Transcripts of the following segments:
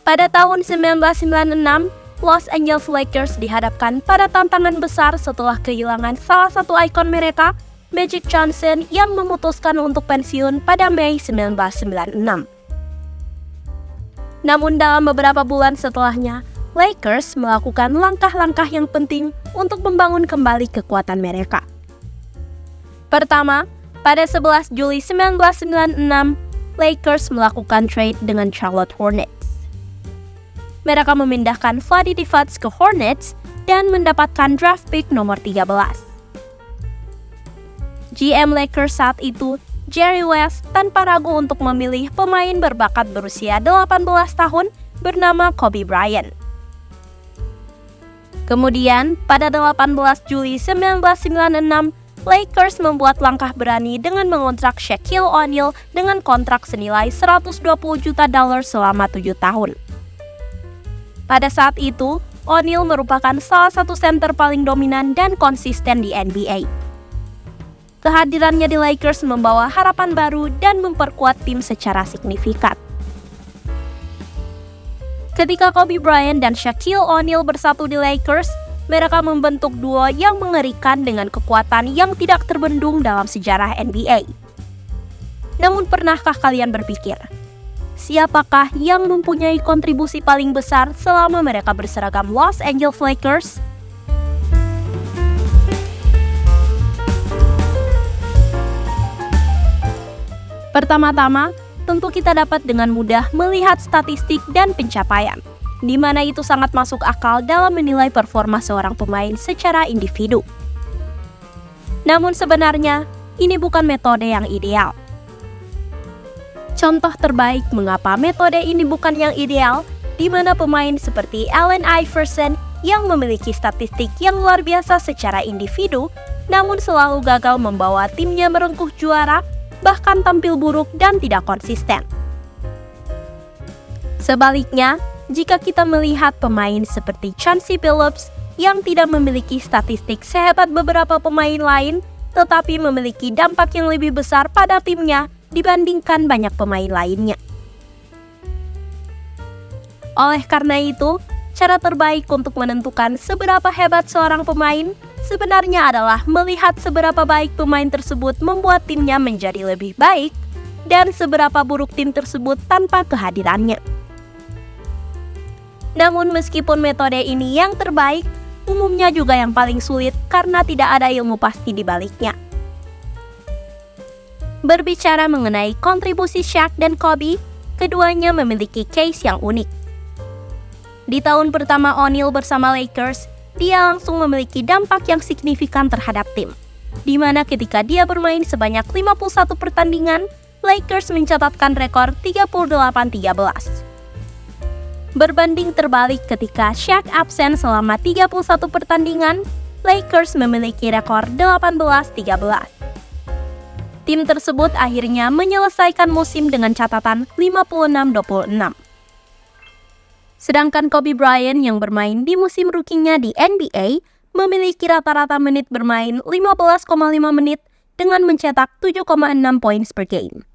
Pada tahun 1996, Los Angeles Lakers dihadapkan pada tantangan besar setelah kehilangan salah satu ikon mereka, Magic Johnson, yang memutuskan untuk pensiun pada Mei 1996. Namun dalam beberapa bulan setelahnya, Lakers melakukan langkah-langkah yang penting untuk membangun kembali kekuatan mereka. Pertama, pada 11 Juli 1996, Lakers melakukan trade dengan Charlotte Hornets. Mereka memindahkan Vlade Divac ke Hornets dan mendapatkan draft pick nomor 13. GM Lakers saat itu, Jerry West, tanpa ragu untuk memilih pemain berbakat berusia 18 tahun bernama Kobe Bryant. Kemudian, pada 18 Juli 1996, Lakers membuat langkah berani dengan mengontrak Shaquille O'Neal dengan kontrak senilai $120 juta selama 7 tahun. Pada saat itu, O'Neal merupakan salah satu center paling dominan dan konsisten di NBA. Kehadirannya di Lakers membawa harapan baru dan memperkuat tim secara signifikan. Ketika Kobe Bryant dan Shaquille O'Neal bersatu di Lakers, mereka membentuk duo yang mengerikan dengan kekuatan yang tidak terbendung dalam sejarah NBA. Namun pernahkah kalian berpikir, siapakah yang mempunyai kontribusi paling besar selama mereka berseragam Los Angeles Lakers? Pertama-tama, tentu kita dapat dengan mudah melihat statistik dan pencapaian, di mana itu sangat masuk akal dalam menilai performa seorang pemain secara individu. Namun sebenarnya, ini bukan metode yang ideal. Contoh terbaik mengapa metode ini bukan yang ideal, di mana pemain seperti Allen Iverson yang memiliki statistik yang luar biasa secara individu, namun selalu gagal membawa timnya merengkuh juara, bahkan tampil buruk dan tidak konsisten. Sebaliknya, jika kita melihat pemain seperti Chauncey Billups yang tidak memiliki statistik sehebat beberapa pemain lain, tetapi memiliki dampak yang lebih besar pada timnya dibandingkan banyak pemain lainnya. Oleh karena itu, cara terbaik untuk menentukan seberapa hebat seorang pemain sebenarnya adalah melihat seberapa baik pemain tersebut membuat timnya menjadi lebih baik dan seberapa buruk tim tersebut tanpa kehadirannya. Namun meskipun metode ini yang terbaik, umumnya juga yang paling sulit karena tidak ada ilmu pasti di baliknya. Berbicara mengenai kontribusi Shaq dan Kobe, keduanya memiliki case yang unik. Di tahun pertama O'Neal bersama Lakers, dia langsung memiliki dampak yang signifikan terhadap tim, di mana ketika dia bermain sebanyak 51 pertandingan, Lakers mencatatkan rekor 38-13. Berbanding terbalik ketika Shaq absen selama 31 pertandingan, Lakers memiliki rekor 18-13. Tim tersebut akhirnya menyelesaikan musim dengan catatan 56-26. Sedangkan Kobe Bryant yang bermain di musim rookie-nya di NBA memiliki rata-rata menit bermain 15,5 menit dengan mencetak 7,6 points per game.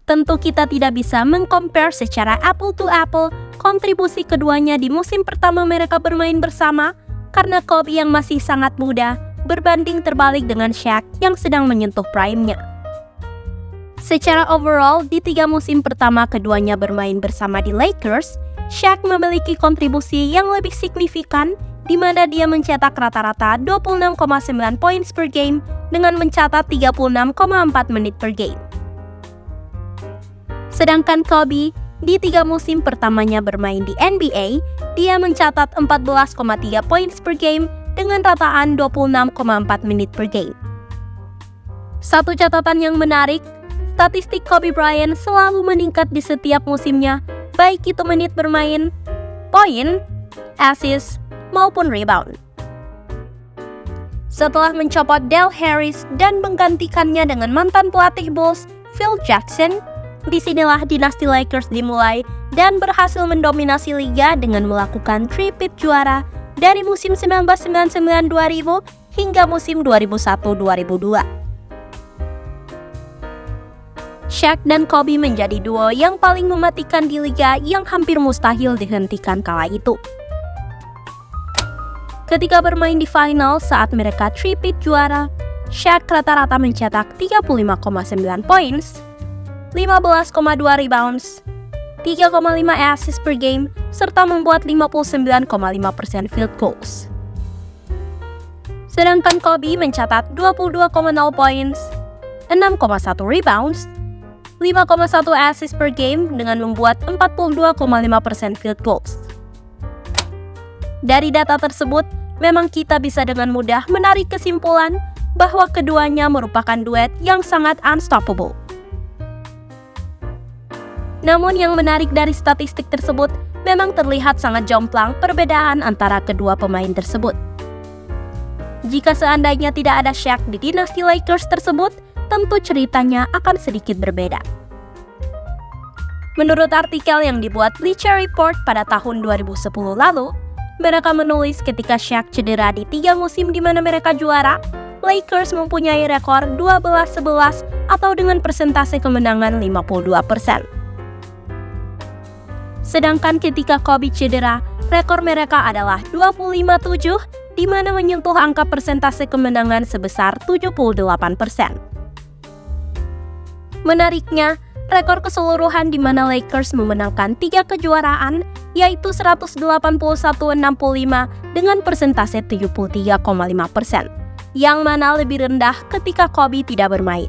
Tentu kita tidak bisa meng-compare secara apple to apple kontribusi keduanya di musim pertama mereka bermain bersama karena Kobe yang masih sangat muda berbanding terbalik dengan Shaq yang sedang menyentuh prime-nya. Secara overall, di 3 musim pertama keduanya bermain bersama di Lakers, Shaq memiliki kontribusi yang lebih signifikan di mana dia mencetak rata-rata 26,9 points per game dengan mencatat 36,4 menit per game. Sedangkan Kobe, di 3 musim pertamanya bermain di NBA, dia mencatat 14,3 points per game dengan rataan 26,4 menit per game. Satu catatan yang menarik, statistik Kobe Bryant selalu meningkat di setiap musimnya, baik itu menit bermain, poin, assist, maupun rebound. Setelah mencopot Del Harris dan menggantikannya dengan mantan pelatih Bulls, Phil Jackson, disinilah dinasti Lakers dimulai dan berhasil mendominasi liga dengan melakukan three-peat juara dari musim 1999-2000 hingga musim 2001-2002. Shaq dan Kobe menjadi duo yang paling mematikan di liga yang hampir mustahil dihentikan kala itu. Ketika bermain di final saat mereka three-peat juara, Shaq rata-rata mencetak 35,9 points, 15,2 rebounds, 3,5 assist per game, serta membuat 59,5% field goals. Sedangkan Kobe mencatat 22,0 points, 6,1 rebounds, 5,1 assist per game dengan membuat 42,5% field goals. Dari data tersebut, memang kita bisa dengan mudah menarik kesimpulan bahwa keduanya merupakan duet yang sangat unstoppable. Namun yang menarik dari statistik tersebut, memang terlihat sangat jomplang perbedaan antara kedua pemain tersebut. Jika seandainya tidak ada Shaq di dinasti Lakers tersebut, tentu ceritanya akan sedikit berbeda. Menurut artikel yang dibuat Bleacher Report pada tahun 2010 lalu, mereka menulis ketika Shaq cedera di 3 musim di mana mereka juara, Lakers mempunyai rekor 12-11 atau dengan persentase kemenangan 52%. Sedangkan ketika Kobe cedera, rekor mereka adalah 25-7 di mana menyentuh angka persentase kemenangan sebesar 78%. Menariknya, rekor keseluruhan di mana Lakers memenangkan 3 kejuaraan, yaitu 181-65 dengan persentase 73,5%, yang mana lebih rendah ketika Kobe tidak bermain.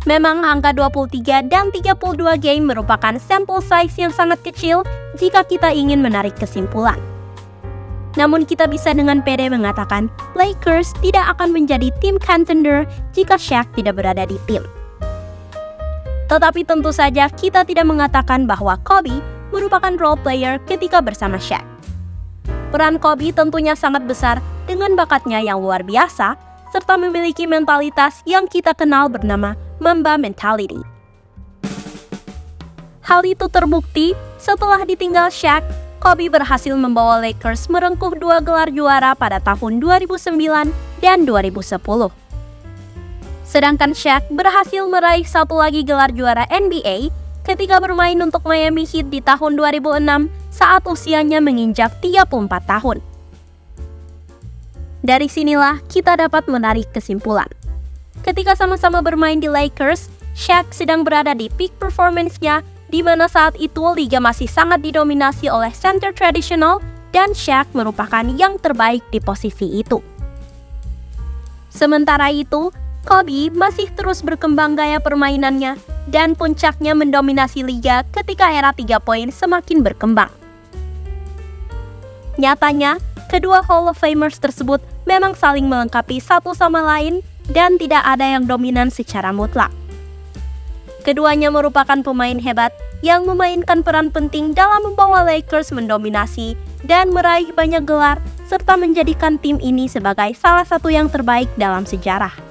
Memang angka 23 dan 32 game merupakan sample size yang sangat kecil jika kita ingin menarik kesimpulan. Namun kita bisa dengan pede mengatakan Lakers tidak akan menjadi tim contender jika Shaq tidak berada di tim. Tetapi tentu saja kita tidak mengatakan bahwa Kobe merupakan role player ketika bersama Shaq. Peran Kobe tentunya sangat besar dengan bakatnya yang luar biasa serta memiliki mentalitas yang kita kenal bernama Mamba Mentality. Hal itu terbukti setelah ditinggal Shaq, Kobe berhasil membawa Lakers merengkuh 2 gelar juara pada tahun 2009 dan 2010. Sedangkan Shaq berhasil meraih 1 lagi gelar juara NBA ketika bermain untuk Miami Heat di tahun 2006 saat usianya menginjak 34 tahun. Dari sinilah kita dapat menarik kesimpulan. Ketika sama-sama bermain di Lakers, Shaq sedang berada di peak performance-nya di mana saat itu liga masih sangat didominasi oleh center tradisional dan Shaq merupakan yang terbaik di posisi itu. Sementara itu, Kobe masih terus berkembang gaya permainannya dan puncaknya mendominasi liga ketika era 3 poin semakin berkembang. Nyatanya, kedua Hall of Famers tersebut memang saling melengkapi satu sama lain dan tidak ada yang dominan secara mutlak. Keduanya merupakan pemain hebat yang memainkan peran penting dalam membawa Lakers mendominasi dan meraih banyak gelar serta menjadikan tim ini sebagai salah satu yang terbaik dalam sejarah.